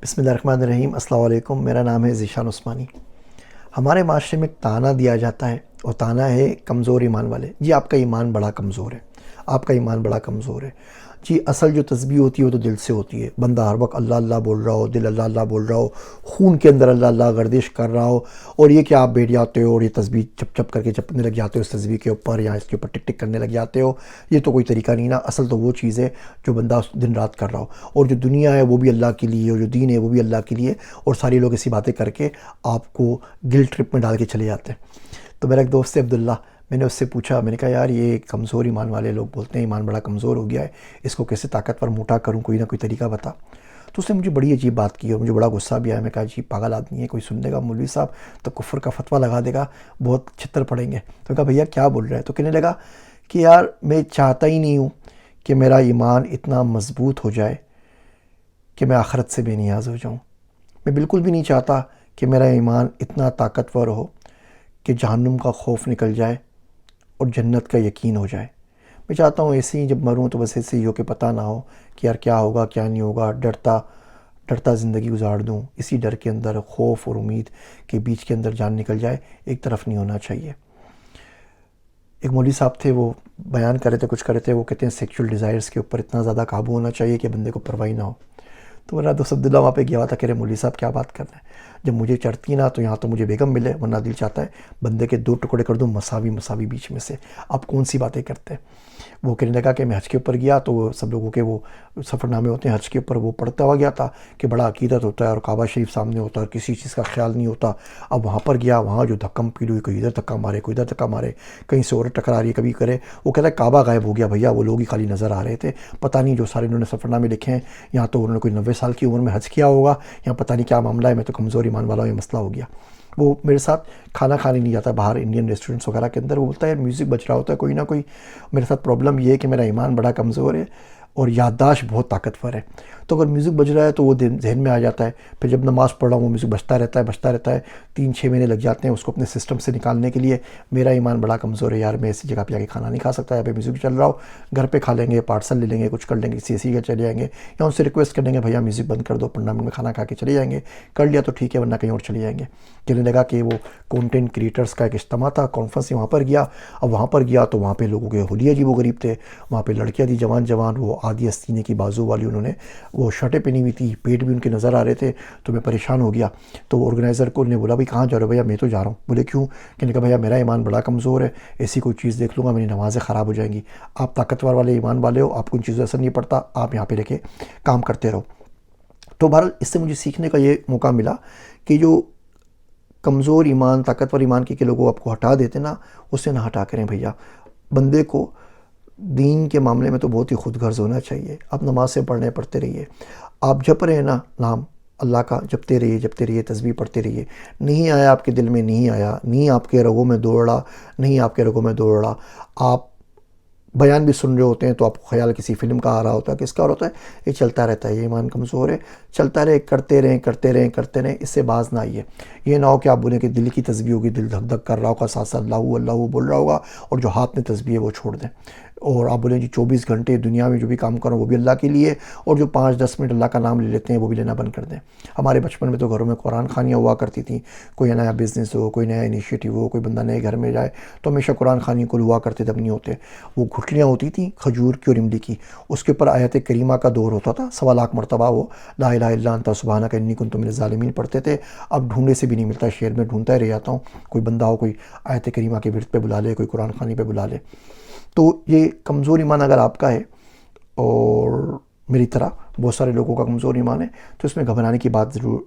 بسم اللہ الرحمن الرحیم۔ السلام علیکم، میرا نام ہے ذیشان عثمانی۔ ہمارے معاشرے میں ایک طعنہ دیا جاتا ہے، اور طعنہ ہے کمزور ایمان والے۔ جی آپ کا ایمان بڑا کمزور ہے، آپ کا ایمان بڑا کمزور ہے۔ جی اصل جو تسبیح ہوتی ہے وہ تو دل سے ہوتی ہے۔ بندہ ہر وقت اللہ اللہ بول رہا ہو، دل اللہ اللہ بول رہا ہو، خون کے اندر اللہ اللہ گردش کر رہا ہو، اور یہ کہ آپ بیٹھ جاتے ہو اور یہ تسبیح چپ چپ کر کے چپنے لگ جاتے ہو اس تسبیح کے اوپر، یا اس کے اوپر ٹک ٹک کرنے لگ جاتے ہو، یہ تو کوئی طریقہ نہیں نا۔ اصل تو وہ چیز ہے جو بندہ دن رات کر رہا ہو، اور جو دنیا ہے وہ بھی اللہ کے لیے، اور جو دین ہے وہ بھی اللہ کے لیے، اور ساری لوگ ایسی باتیں کر کے آپ کو گل ٹرپ میں ڈال کے چلے جاتے ہیں۔ تو میرا ایک دوست ہے عبداللہ، میں نے اس سے پوچھا، میں نے کہا یار یہ کمزور ایمان والے لوگ بولتے ہیں ایمان بڑا کمزور ہو گیا ہے، اس کو کیسے طاقتور موٹا کروں، کوئی نہ کوئی طریقہ بتا۔ تو اس نے مجھے بڑی عجیب بات کی اور مجھے بڑا غصہ بھی آیا۔ میں کہا جی پاگل آدمی ہے، کوئی سننے گا مولوی صاحب تو کفر کا فتویٰ لگا دے گا، بہت چھتر پڑیں گے۔ تو میں کہا بھیا کیا بول رہے ہیں؟ تو کہنے لگا کہ یار میں چاہتا ہی نہیں ہوں کہ میرا ایمان اتنا مضبوط ہو جائے کہ میں آخرت سے بے نیاز ہو جاؤں۔ میں بالکل بھی نہیں چاہتا کہ میرا ایمان اتنا طاقتور ہو کہ جہنم کا خوف نکل جائے اور جنت کا یقین ہو جائے۔ میں چاہتا ہوں ایسے ہی جب مروں تو بس ایسے ہی ہو کہ پتہ نہ ہو کہ یار کیا ہوگا کیا نہیں ہوگا، ڈرتا زندگی گزار دوں، اسی ڈر کے اندر خوف اور امید کے بیچ کے اندر جان نکل جائے، ایک طرف نہیں ہونا چاہیے۔ ایک مولوی صاحب تھے، وہ بیان کر رہے تھے، کچھ کر رہے تھے، وہ کہتے ہیں سیکشول ڈیزائرز کے اوپر اتنا زیادہ قابو ہونا چاہیے کہ بندے کو پرواہ نہ ہو۔ تو میرا دوست عبداللہ وہاں پہ گیا ہوا تھا، کہہ رہے مولوی صاحب کیا بات کر رہے ہیں، جب مجھے چڑھتی نا تو یہاں تو مجھے بیگم ملے، ورنہ دل چاہتا ہے بندے کے دو ٹکڑے کر دوں مساوی بیچ میں سے۔ آپ کون سی باتیں کرتے ہیں؟ وہ کہنے لگا کہ میں حج کے اوپر گیا تو وہ سب لوگوں کے وہ سفر نامے ہوتے ہیں حج کے اوپر، وہ پڑھتا ہوا گیا تھا کہ بڑا عقیدت ہوتا ہے اور کعبہ شریف سامنے ہوتا ہے اور کسی چیز کا خیال نہیں ہوتا۔ اب وہاں پر گیا، وہاں جو دھکم پی ہوئی، کوئی ادھر دھکا مارے کوئی ادھر دھکا مارے، کہیں سے اور ٹکرا رہی ہے کبھی کرے۔ وہ کہتا ہے کعبہ غائب ہو گیا بھیا، وہ لوگ ہی خالی نظر آ رہے تھے، پتہ نہیں جو سارے انہوں نے سفر نامے لکھے ہیں یہاں تو انہوں نے کوئی 90 سال کی عمر میں حج کیا ہوگا، یا پتہ نہیں کیا معاملہ ہے، میں تو کمزور ایمان والا ہوں، یہ مسئلہ ہو گیا۔ وہ میرے ساتھ کھانا کھانے نہیں جاتا باہر انڈین ریسٹورنٹس وغیرہ کے اندر، وہ بولتا ہے میوزک بج رہا ہوتا ہے کوئی نہ کوئی، میرے ساتھ پرابلم یہ ہے کہ میرا ایمان بڑا کمزور ہے اور یادداشت بہت طاقتور ہے، تو اگر میوزک بج رہا ہے تو وہ ذہن میں آ جاتا ہے، پھر جب نماز پڑھ رہا ہوں وہ میوزک بجتا رہتا ہے 3-6 مہینے لگ جاتے ہیں اس کو اپنے سسٹم سے نکالنے کے لیے۔ میرا ایمان بڑا کمزور ہے یار، میں ایسی جگہ پہ جا کے کھانا نہیں کھا سکتا، یہاں پہ میوزک چل رہا ہو، گھر پہ کھا لیں گے، پارسل لے لیں گے، کچھ کر لیں گے، کسی ایسی جگہ چلے جائیں گے، یا ان سے ریکویسٹ کر لیں گے بھیا میوزک بند کر دو، 15 منٹ میں کھانا کھا کے چلے جائیں گے، کر لیا تو ٹھیک ہے ورنہ کہیں اور چلے جائیں گے۔ کہنے لگا کہ وہ کانٹینٹ کریٹرز کا ایک اجتماع تھا، کانفرنس، وہاں پر گیا۔ اب وہاں پر گیا تو وہاں پہ لوگوں کے حلیے عجیب و غریب تھے، وہاں پہ لڑکیاں تھی جوان، وہ آدھی استینے کی بازو والی، انہوں نے وہ شرٹیں پہنی ہوئی تھی، پیٹ بھی ان کے نظر آ رہے تھے، تو میں پریشان ہو گیا۔ تو آرگنائزر کو نے بولا بھائی کہاں جا رہے ہو؟ بھیا میں تو جا رہا ہوں۔ بولے کیوں؟ کہنے کا بھیا میرا ایمان بڑا کمزور ہے، ایسی کوئی چیز دیکھ لوں گا میری نمازیں خراب ہو جائیں گی۔ آپ طاقتور والے ایمان والے ہو، آپ کو ان چیزوں سے اثر نہیں پڑتا، آپ یہاں پہ رہ کے کام کرتے رہو۔ تو بہرحال اس سے مجھے سیکھنے کا یہ موقع ملا کہ جو کمزور ایمان، طاقتور ایمان کے لوگوں آپ کو ہٹا دیتے نا، اسے نہ ہٹا کریں بھیا۔ بندے کو دین کے معاملے میں تو بہت ہی خود غرض ہونا چاہیے۔ آپ نماز سے پڑھتے رہیے، آپ جپ رہے ہیں نا نام اللہ کا، جپتے رہیے، تسبیح پڑھتے رہیے۔ نہیں آیا آپ کے دل میں، نہیں آیا، نہیں آپ کے رگوں میں دوڑ رہا، آپ بیان بھی سن رہے ہوتے ہیں تو آپ کو خیال کسی فلم کا آ رہا ہوتا ہے، کس کا آ رہا ہوتا ہے، یہ چلتا رہتا ہے، یہ ایمان کمزور ہے۔ چلتا رہے، کرتے رہیں، اس سے باز نہ آئیے۔ یہ نہ ہو کہ آپ بولیں کہ دل کی تسبیح ہوگی، دل دھک دھک کر رہا ہوگا، ساتھ ساتھ اللہ بول رہا ہوگا، اور جو ہاتھ میں تسبیح ہے وہ چھوڑ دیں، اور آپ بولیں جی 24 گھنٹے دنیا میں جو بھی کام کروں وہ بھی اللہ کے لیے، اور جو 5-10 منٹ اللہ کا نام لے لیتے ہیں وہ بھی لینا بند کر دیں۔ ہمارے بچپن میں تو گھروں میں قرآن خوانیاں ہوا کرتی تھیں، کوئی نیا بزنس ہو، کوئی نیا انیشیٹو ہو، کوئی بندہ نئے گھر میں جائے تو ہمیشہ قرآن خوانی کو ہوا کرتے تھے، اب نہیں ہوتے۔ وہ گھٹلیاں ہوتی تھیں کھجور کی اور املی کی، اس کے اوپر آیت کریمہ کا دور ہوتا تھا، 1.25 لاکھ مرتبہ وہ لا الہ الا انت سبحانک انی کنت من الظالمین پڑھتے تھے۔ اب ڈھونڈے سے بھی نہیں ملتا، شہر میں ڈھونڈتا ہی رہ جاتا ہوں، کوئی بندہ ہو، کوئی آیت کریمہ کے ورد پہ بلا لے، کوئی قرآن خوانی پہ بلا لے۔ تو یہ کمزور ایمان اگر آپ کا ہے، اور میری طرح بہت سارے لوگوں کا کمزور ایمان ہے، تو اس میں گھبرانے کی بات ضرور،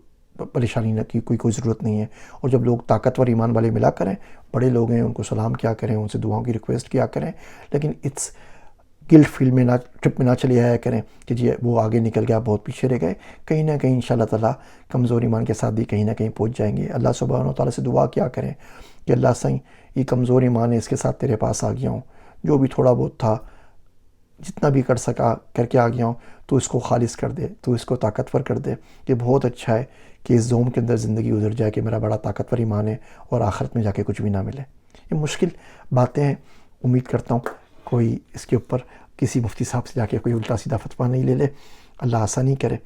پریشانی نہ کی کوئی ضرورت نہیں ہے۔ اور جب لوگ طاقتور ایمان والے ملا کریں، بڑے لوگ ہیں، ان کو سلام کیا کریں، ان سے دعاؤں کی ریکویسٹ کیا کریں، لیکن اٹس گلٹ فیل میں ٹرپ میں نہ چلے آیا کریں کہ جی وہ آگے نکل گیا، بہت پیچھے رہ گئے۔ کہیں نہ کہیں انشاءاللہ تعالیٰ کمزور ایمان کے ساتھ بھی کہیں نہ کہیں پہنچ جائیں گے۔ اللہ سبحانہ و تعالیٰ سے دعا کیا کریں کہ اللہ سائیں یہ کمزور ایمان ہے، اس کے ساتھ تیرے پاس آ گیا ہوں، جو بھی تھوڑا بہت تھا، جتنا بھی کر سکا کر کے آ گیا ہوں، تو اس کو خالص کر دے، تو اس کو طاقتور کر دے۔ یہ بہت اچھا ہے کہ اس زوم کے اندر زندگی گزر جائے کہ میرا بڑا طاقتور ایمان ہے اور آخرت میں جا کے کچھ بھی نہ ملے۔ یہ مشکل باتیں ہیں، امید کرتا ہوں کوئی اس کے اوپر کسی مفتی صاحب سے جا کے کوئی الٹا سیدھا فتویٰ نہیں لے لے، اللہ آسانی کرے۔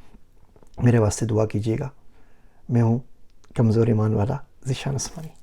میرے واسطے دعا کیجیے گا. میں ہوں کمزور ایمان والا ذیشان عثمانی.